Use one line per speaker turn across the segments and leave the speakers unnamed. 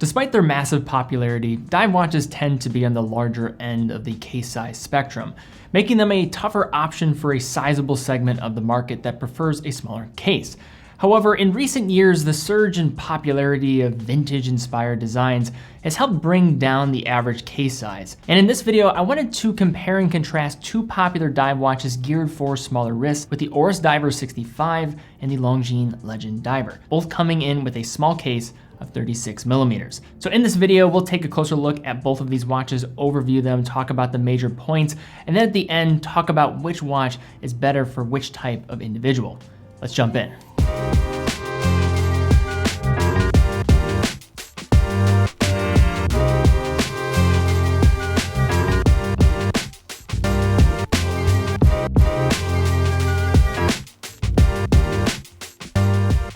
Despite their massive popularity, dive watches tend to be on the larger end of the case size spectrum, making them a tougher option for a sizable segment of the market that prefers a smaller case. However, in recent years, the surge in popularity of vintage-inspired designs has helped bring down the average case size. And in this video, I wanted to compare and contrast two popular dive watches geared for smaller wrists with the Oris Diver 65 and the Longines Legend Diver, both coming in with a small case of 36 millimeters. So in this video, we'll take a closer look at both of these watches, overview them, talk about the major points, and then at the end, talk about which watch is better for which type of individual. Let's jump in.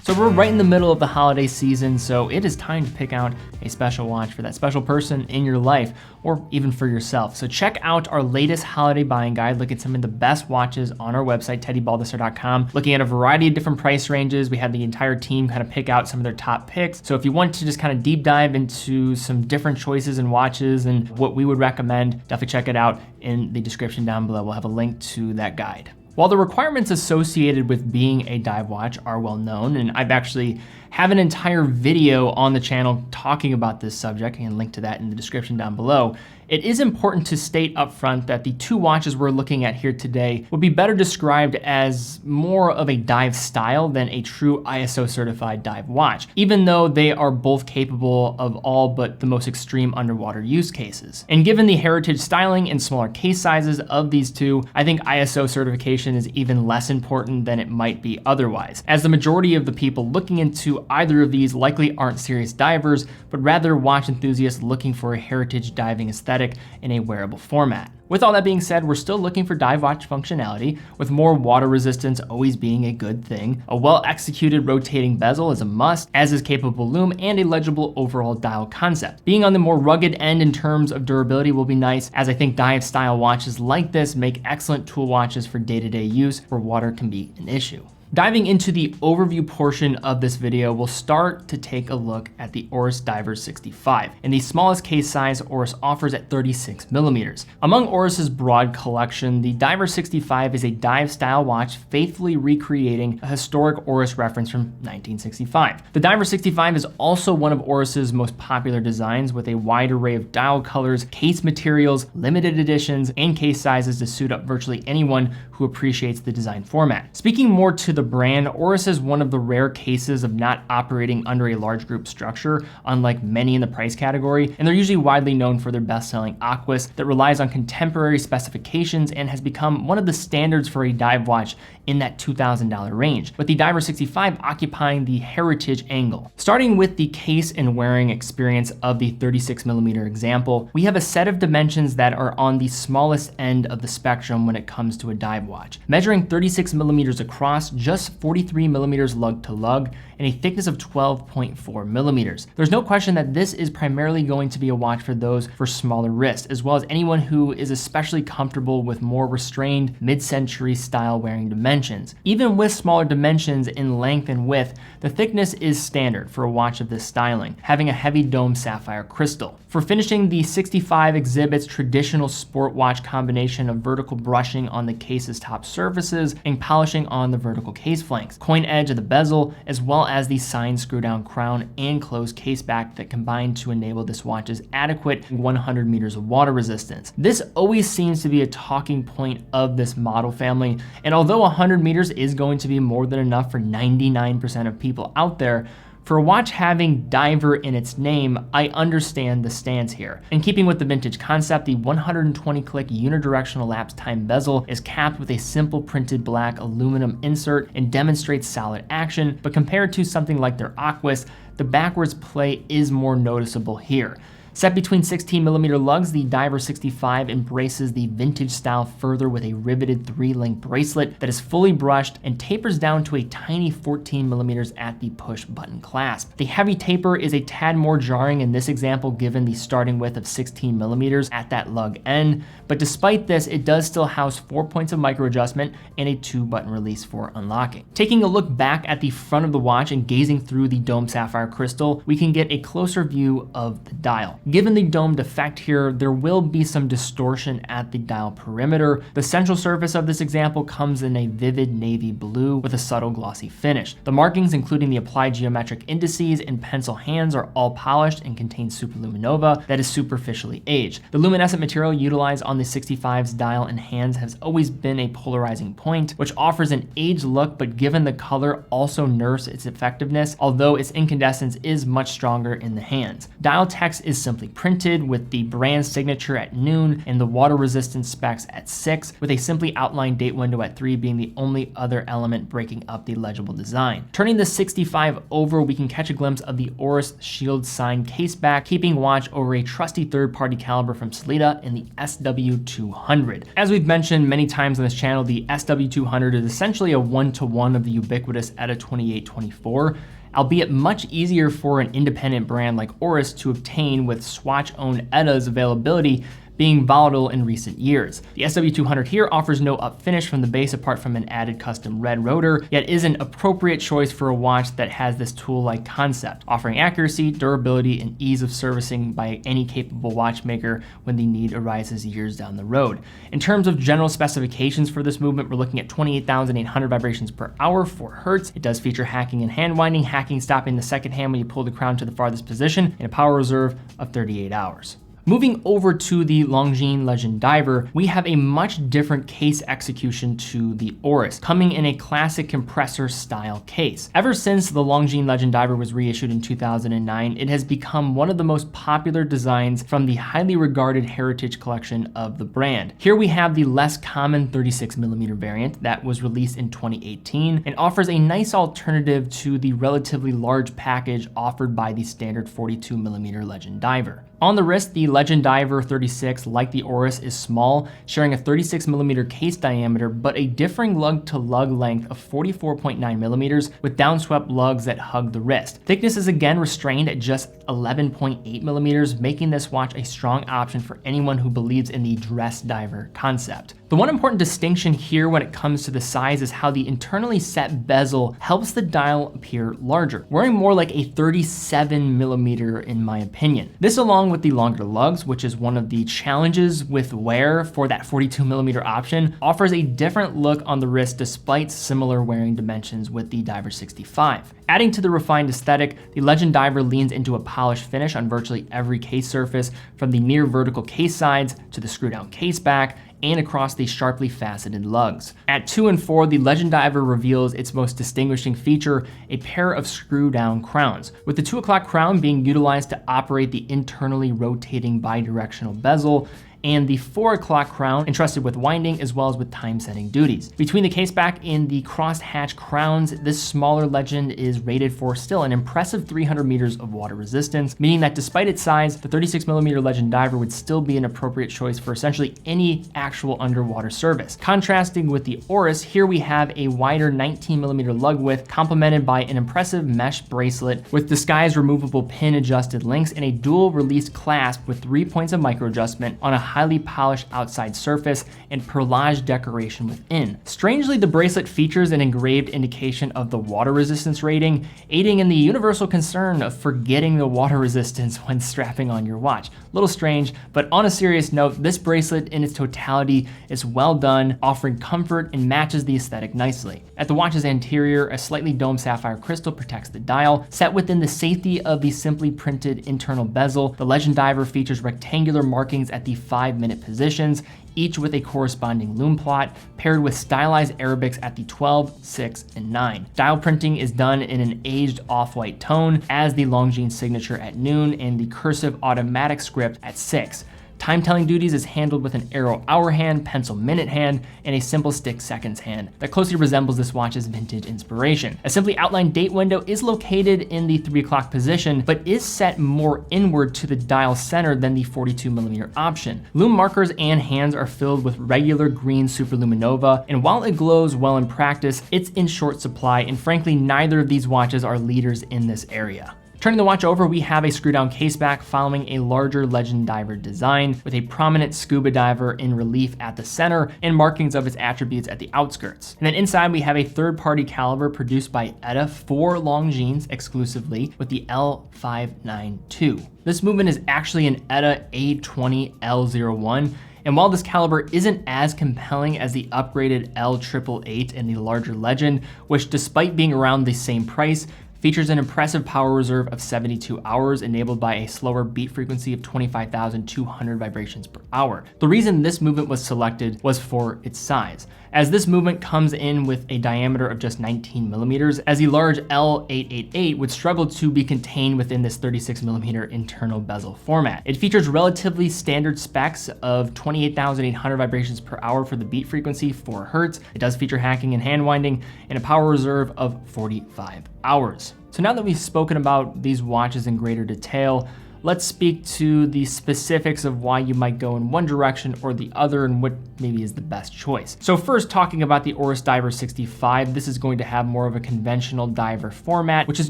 So we're right in the middle of the holiday season, so it is time to pick out a special watch for that special person in your life, or even for yourself. So check out our latest holiday buying guide. Look at some of the best watches on our website, teddybaldassarre.com, looking at a variety of different price ranges. We had the entire team kind of pick out some of their top picks. So if you want to just kind of deep dive into some different choices and watches and what we would recommend, definitely check it out in the description down below. We'll have a link to that guide. While the requirements associated with being a dive watch are well known, and I've actually have an entire video on the channel talking about this subject, and link to that in the description down below, it is important to state up front that the two watches we're looking at here today would be better described as more of a dive style than a true ISO certified dive watch, even though they are both capable of all but the most extreme underwater use cases. And given the heritage styling and smaller case sizes of these two, I think ISO certification is even less important than it might be otherwise, as the majority of the people looking into either of these likely aren't serious divers, but rather watch enthusiasts looking for a heritage diving aesthetic in a wearable format. With all that being said, we're still looking for dive watch functionality, with more water resistance always being a good thing. A well-executed rotating bezel is a must, as is capable loom and a legible overall dial concept. Being on the more rugged end in terms of durability will be nice, as I think dive style watches like this make excellent tool watches for day-to-day use where water can be an issue. Diving into the overview portion of this video, we'll start to take a look at the Oris Diver 65. In the smallest case size, Oris offers at 36 millimeters. Among Oris's broad collection, the Diver 65 is a dive style watch faithfully recreating a historic Oris reference from 1965. The Diver 65 is also one of Oris's most popular designs, with a wide array of dial colors, case materials, limited editions, and case sizes to suit up virtually anyone who appreciates the design format. Speaking more to the brand, Oris is one of the rare cases of not operating under a large group structure, unlike many in the price category, and they're usually widely known for their best-selling Aquas that relies on contemporary specifications and has become one of the standards for a dive watch in that $2,000 range, with the Diver 65 occupying the heritage angle. Starting with the case and wearing experience of the 36 millimeter example, we have a set of dimensions that are on the smallest end of the spectrum when it comes to a dive watch, measuring 36 millimeters across, just 43 millimeters lug to lug, and a thickness of 12.4 millimeters. There's no question that this is primarily going to be a watch for those for smaller wrists, as well as anyone who is especially comfortable with more restrained mid-century style wearing dimensions. Even with smaller dimensions in length and width, the thickness is standard for a watch of this styling, having a heavy dome sapphire crystal. For finishing, the 65 exhibits traditional sport watch combination of vertical brushing on the case's top surfaces and polishing on the vertical case flanks, coin edge of the bezel, as well as the signed screw down crown and closed case back that combine to enable this watch's adequate 100 meters of water resistance. This always seems to be a talking point of this model family, and although 100 meters is going to be more than enough for 99% of people out there, for a watch having diver in its name, I understand the stance here. In keeping with the vintage concept, the 120 click unidirectional elapsed time bezel is capped with a simple printed black aluminum insert and demonstrates solid action, but compared to something like their Aquas, the backwards play is more noticeable here. Set between 16mm lugs, the Diver 65 embraces the vintage style further with a riveted 3-link bracelet that is fully brushed and tapers down to a tiny 14mm at the push button clasp. The heavy taper is a tad more jarring in this example given the starting width of 16mm at that lug end, but despite this, it does still house 4 points of micro adjustment and a 2-button release for unlocking. Taking a look back at the front of the watch and gazing through the dome sapphire crystal, we can get a closer view of the dial. Given the domed effect here, there will be some distortion at the dial perimeter. The central surface of this example comes in a vivid navy blue with a subtle glossy finish. The markings, including the applied geometric indices and pencil hands, are all polished and contain superluminova that is superficially aged. The luminescent material utilized on the 65's dial and hands has always been a polarizing point, which offers an aged look, but given the color also nerfs its effectiveness, although its incandescence is much stronger in the hands. Dial text is simply printed with the brand signature at noon and the water resistance specs at 6, with a simply outlined date window at 3 being the only other element breaking up the legible design. Turning the 65 over, we can catch a glimpse of the Oris shield sign caseback, keeping watch over a trusty third-party caliber from Sellita in the SW200. As we've mentioned many times on this channel, the SW200 is essentially a one-to-one of the ubiquitous ETA 2824, albeit much easier for an independent brand like Oris to obtain with Swatch-owned ETA's availability being volatile in recent years. The SW200 here offers no up finish from the base apart from an added custom red rotor, yet is an appropriate choice for a watch that has this tool-like concept, offering accuracy, durability, and ease of servicing by any capable watchmaker when the need arises years down the road. In terms of general specifications for this movement, we're looking at 28,800 vibrations per hour, 4 Hertz. It does feature hacking and hand winding, hacking stopping the second hand when you pull the crown to the farthest position, and a power reserve of 38 hours. Moving over to the Longines Legend Diver, we have a much different case execution to the Oris, coming in a classic compressor style case. Ever since the Longines Legend Diver was reissued in 2009, it has become one of the most popular designs from the highly regarded heritage collection of the brand. Here we have the less common 36mm variant that was released in 2018 and offers a nice alternative to the relatively large package offered by the standard 42mm Legend Diver. On the wrist, the Legend Diver 36, like the Oris, is small, sharing a 36mm case diameter, but a differing lug-to-lug length of 44.9mm with downswept lugs that hug the wrist. Thickness is again restrained at just 11.8mm, making this watch a strong option for anyone who believes in the dress diver concept. The one important distinction here when it comes to the size is how the internally set bezel helps the dial appear larger, wearing more like a 37mm in my opinion. This, along with the longer lugs, which is one of the challenges with wear for that 42mm option, offers a different look on the wrist despite similar wearing dimensions with the Diver 65. Adding to the refined aesthetic, the Legend Diver leans into a polished finish on virtually every case surface, from the near vertical case sides to the screw down case back, and across the sharply faceted lugs. At 2 and 4, the Legend Diver reveals its most distinguishing feature, a pair of screw-down crowns, with the 2 o'clock crown being utilized to operate the internally rotating bidirectional bezel, and the 4 o'clock crown entrusted with winding as well as with time-setting duties. Between the caseback and the crosshatch crowns, this smaller Legend is rated for still an impressive 300 meters of water resistance, meaning that despite its size, the 36mm Legend Diver would still be an appropriate choice for essentially any actual underwater service. Contrasting with the Oris, here we have a wider 19mm lug width complemented by an impressive mesh bracelet with disguised removable pin adjusted links and a dual release clasp with 3 points of micro adjustment on a highly polished outside surface and perlage decoration within. Strangely, the bracelet features an engraved indication of the water resistance rating, aiding in the universal concern of forgetting the water resistance when strapping on your watch. A little strange, but on a serious note, this bracelet in its totality is well done, offering comfort and matches the aesthetic nicely. At the watch's anterior, a slightly domed sapphire crystal protects the dial. Set within the safety of the simply printed internal bezel, the Legend Diver features rectangular markings at the 5-minute positions, each with a corresponding loom plot, paired with stylized Arabics at the 12, 6, and 9. Dial printing is done in an aged off-white tone, as the Longines signature at noon and the cursive automatic script at 6. Time telling duties is handled with an arrow hour hand, pencil minute hand, and a simple stick seconds hand that closely resembles this watch's vintage inspiration. A simply outlined date window is located in the 3 o'clock position, but is set more inward to the dial center than the 42mm option. Lume markers and hands are filled with regular green superluminova, and while it glows well in practice, it's in short supply, and frankly, neither of these watches are leaders in this area. Turning the watch over, we have a screw down case back following a larger Legend Diver design with a prominent scuba diver in relief at the center and markings of its attributes at the outskirts. And then inside we have a third-party caliber produced by ETA for Longines exclusively with the L592. This movement is actually an ETA A20L01. And while this caliber isn't as compelling as the upgraded L888 and the larger Legend, which despite being around the same price, features an impressive power reserve of 72 hours enabled by a slower beat frequency of 25,200 vibrations per hour. The reason this movement was selected was for its size, as this movement comes in with a diameter of just 19mm, as the large L888 would struggle to be contained within this 36mm internal bezel format. It features relatively standard specs of 28,800 vibrations per hour for the beat frequency, 4 Hz. It does feature hacking and hand winding, and a power reserve of 45 hours. So now that we've spoken about these watches in greater detail, let's speak to the specifics of why you might go in one direction or the other and what maybe is the best choice. So first, talking about the Oris Diver 65, this is going to have more of a conventional diver format, which is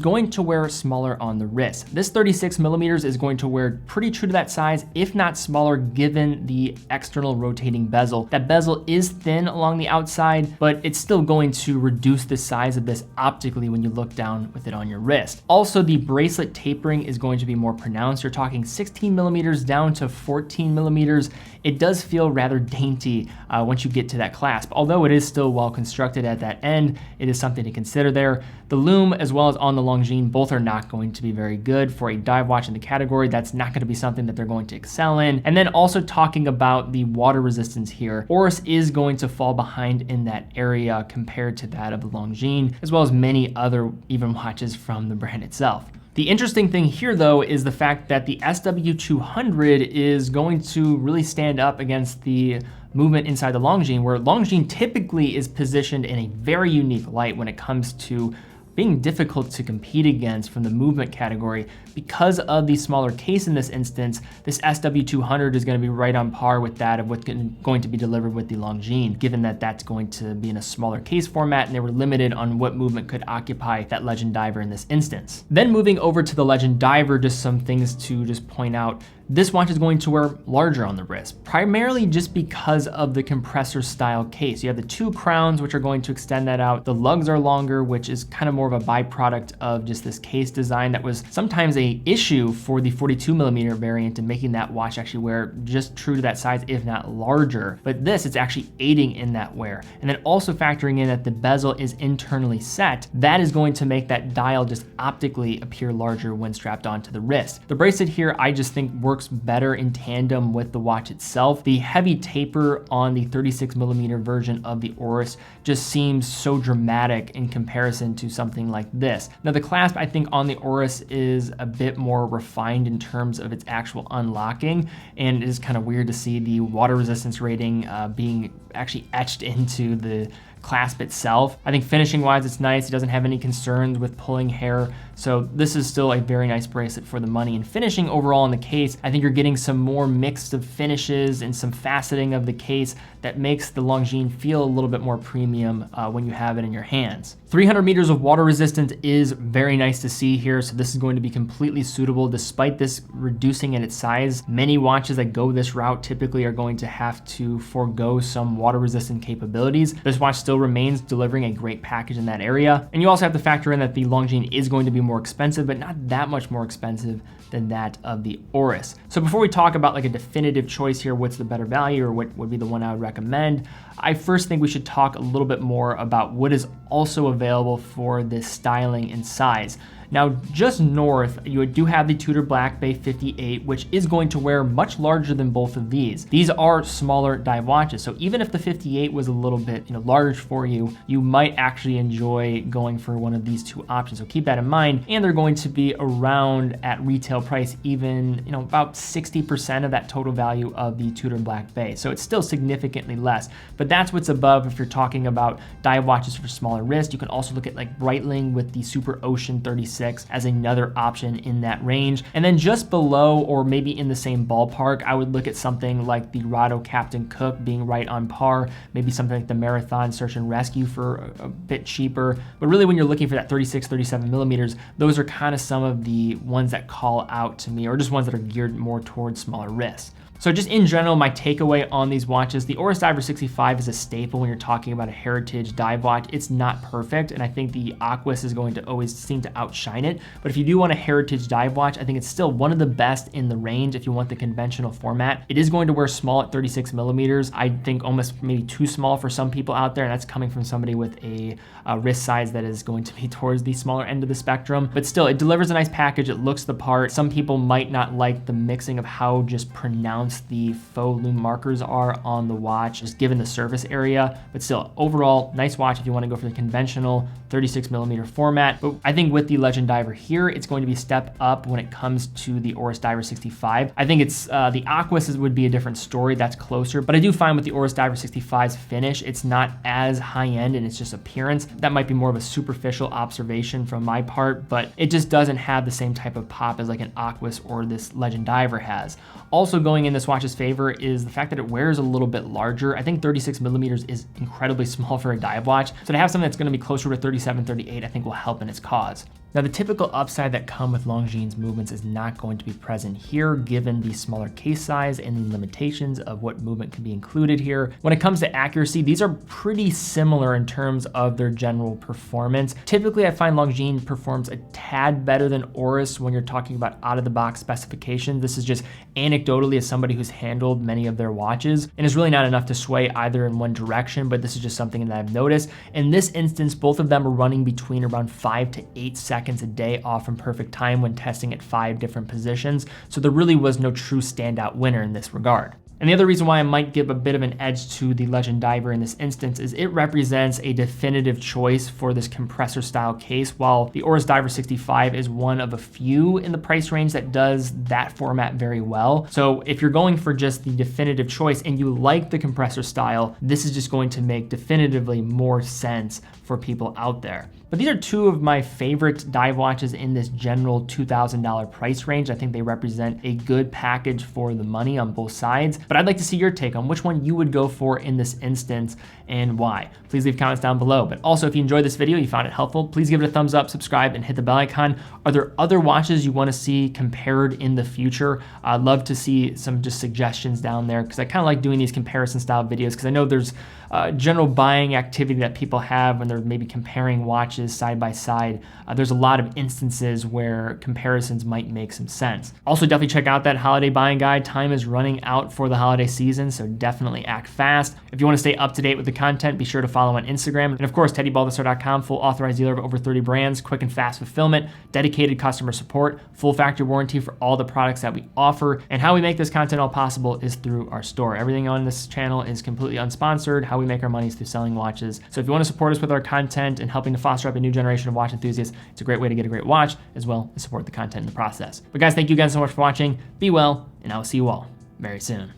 going to wear smaller on the wrist. This 36mm is going to wear pretty true to that size, if not smaller, given the external rotating bezel. That bezel is thin along the outside, but it's still going to reduce the size of this optically when you look down with it on your wrist. Also, the bracelet tapering is going to be more pronounced. You're talking 16mm down to 14mm. It does feel rather dainty once you get to that clasp. Although it is still well constructed at that end, it is something to consider there. The lume as well as on the Longines, both are not going to be very good for a dive watch in the category. That's not going to be something that they're going to excel in. And then also talking about the water resistance here, Oris is going to fall behind in that area compared to that of the Longines, as well as many other even watches from the brand itself. The interesting thing here though is the fact that the SW200 is going to really stand up against the movement inside the Longines, where Longines typically is positioned in a very unique light when it comes to being difficult to compete against from the movement category. Because of the smaller case in this instance, this SW200 is going to be right on par with that of what's going to be delivered with the Longines, given that that's going to be in a smaller case format and they were limited on what movement could occupy that Legend Diver in this instance. Then moving over to the Legend Diver, just some things to just point out. This watch is going to wear larger on the wrist, primarily just because of the compressor style case. You have the 2 crowns, which are going to extend that out. The lugs are longer, which is kind of more of a byproduct of just this case design that was sometimes a issue for the 42mm variant and making that watch actually wear just true to that size, if not larger. But this, it's actually aiding in that wear. And then also factoring in that the bezel is internally set, that is going to make that dial just optically appear larger when strapped onto the wrist. The bracelet here, I just think works better in tandem with the watch itself. The heavy taper on the 36mm version of the Oris just seems so dramatic in comparison to something like this. Now the clasp, I think, on the Oris is a bit more refined in terms of its actual unlocking, and it is kind of weird to see the water resistance rating being actually etched into the clasp itself. I think finishing wise, it's nice. It doesn't have any concerns with pulling hair. So this is still a very nice bracelet for the money. And finishing overall in the case, I think you're getting some more mix of finishes and some faceting of the case that makes the Longines feel a little bit more premium when you have it in your hands. 300 meters of water resistance is very nice to see here. So this is going to be completely suitable despite this reducing in its size. Many watches that go this route typically are going to have to forego some water resistant capabilities. This watch still remains delivering a great package in that area. And you also have to factor in that the Longines is going to be more expensive, but not that much more expensive than that of the Oris. So before we talk about like a definitive choice here, what's the better value or what would be the one I would recommend, I first think we should talk a little bit more about what is also available for this styling and size. Now, just north, you do have the Tudor Black Bay 58, which is going to wear much larger than both of these. These are smaller dive watches, so even if the 58 was a little bit large for you, you might actually enjoy going for one of these two options. So keep that in mind, and they're going to be around at retail price, even about 60% of that total value of the Tudor Black Bay. So it's still significantly less, but that's what's above if you're talking about dive watches for smaller wrist. You can also look at like Breitling with the Super Ocean 36 as another option in that range. And then just below, or maybe in the same ballpark, I would look at something like the Rado Captain Cook being right on par, maybe something like the Marathon Search and Rescue for a bit cheaper. But really, when you're looking for that 36, 37 millimeters, those are kind of some of the ones that call out to me, or just ones that are geared more towards smaller wrists. So just in general, my takeaway on these watches, the Oris Diver 65 is a staple when you're talking about a heritage dive watch. It's not perfect, and I think the Aquis is going to always seem to outshine it. But if you do want a heritage dive watch, I think it's still one of the best in the range if you want the conventional format. It is going to wear small at 36 millimeters. I think almost maybe too small for some people out there, and that's coming from somebody with a wrist size that is going to be towards the smaller end of the spectrum. But still, it delivers a nice package. It looks the part. Some people might not like the mixing of how just pronounced the faux lume markers are on the watch, just given the surface area. But still, overall, nice watch if you want to go for the conventional 36 millimeter format. But I think with the Legend Diver here, it's going to be a step up when it comes to the Oris Diver 65. I think it's the Aquis would be a different story. That's closer, but I do find with the Oris Diver 65's finish, it's not as high end in its just appearance. That might be more of a superficial observation from my part, but it just doesn't have the same type of pop as like an Aquis or this Legend Diver has. Also going in this watch's favor is the fact that it wears a little bit larger. I think 36 millimeters is incredibly small for a dive watch. So to have something that's going to be closer to 37, 38, I think will help in its cause. Now, the typical upside that come with Longines movements is not going to be present here, given the smaller case size and the limitations of what movement can be included here. When it comes to accuracy, these are pretty similar in terms of their general performance. Typically, I find Longines performs a tad better than Oris when you're talking about out-of-the-box specifications. This is just anecdotally as somebody who's handled many of their watches, and it's really not enough to sway either in one direction, but this is just something that I've noticed. In this instance, both of them are running between around 5 to 8 seconds a day off from perfect time when testing at 5 different positions. So there really was no true standout winner in this regard. And the other reason why I might give a bit of an edge to the Legend Diver in this instance is it represents a definitive choice for this compressor style case, while the Oris Diver 65 is one of a few in the price range that does that format very well. So if you're going for just the definitive choice and you like the compressor style, this is just going to make definitively more sense for people out there. But these are two of my favorite dive watches in this general $2,000 price range. I think they represent a good package for the money on both sides. But I'd like to see your take on which one you would go for in this instance and why. Please leave comments down below. But also, if you enjoyed this video, you found it helpful, please give it a thumbs up, subscribe, and hit the bell icon. Are there other watches you want to see compared in the future? I'd love to see some just suggestions down there, because I kind of like doing these comparison style videos, because I know there's general buying activity that people have when they're maybe comparing watches side by side. There's a lot of instances where comparisons might make some sense. Also, definitely check out that holiday buying guide. Time is running out for the holiday season, so definitely act fast. If you want to stay up to date with the content, be sure to follow on Instagram. And of course, TeddyBaldassarre.com, full authorized dealer of over 30 brands, quick and fast fulfillment, dedicated customer support, full factory warranty for all the products that we offer. And how we make this content all possible is through our store. Everything on this channel is completely unsponsored. How we make our money is through selling watches. So if you want to support us with our content and helping to foster up a new generation of watch enthusiasts, it's a great way to get a great watch, as well as support the content in the process. But guys, thank you again so much for watching. Be well, and I will see you all very soon.